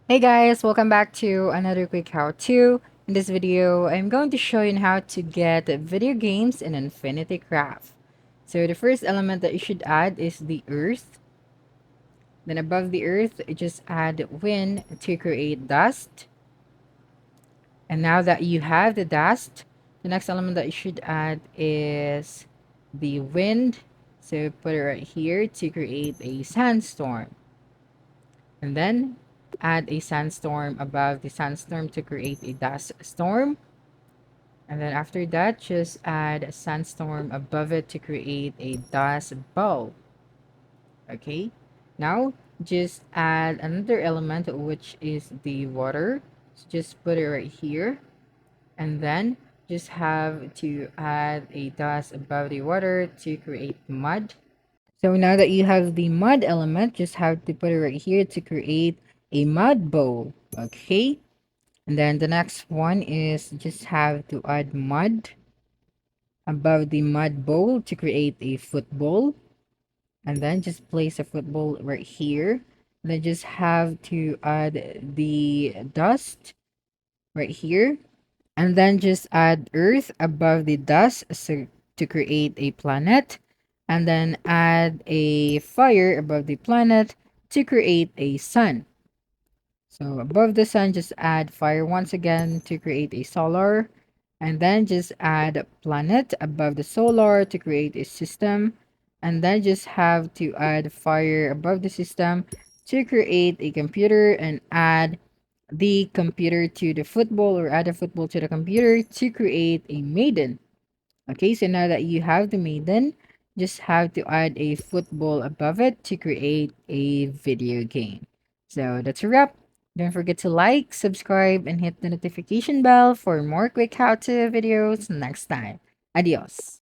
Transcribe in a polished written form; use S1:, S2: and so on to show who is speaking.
S1: Hey guys, welcome back to another quick how-to. In this video, I'm going to show you how to get video games in Infinity Craft. So the first element that you should add is the earth. Then above the earth, you just add wind to create dust. And now that you have the dust, the next element that you should add is the wind. So put it right here to create a sandstorm. And then add a sandstorm above the sandstorm to create a dust storm. And then after that, just add a sandstorm above it to create a dust bowl. Okay. Now, just add another element, which is the water. So just put it right here. And then just have to add a dust above the water to create mud. So now that you have the mud element, just have to put it right here to create a mud bowl. Okay. And then the next one is just have to add mud above the mud bowl to create a football. And then just place a football right here. And then just have to add the dust right here. And then just add earth above the dust so to create a planet. And then add a fire above the planet to create a sun. So above the sun, just add fire once again to create a solar. And then just add planet above the solar to create a system. And then just have to add fire above the system to create a computer and add the computer to the football or add a football to the computer to create a maiden. Okay, so now that you have the maiden, just have to add a football above it to create a video game. So that's a wrap. Don't forget to like, subscribe, and hit the notification bell for more quick how-to videos next time. Adios.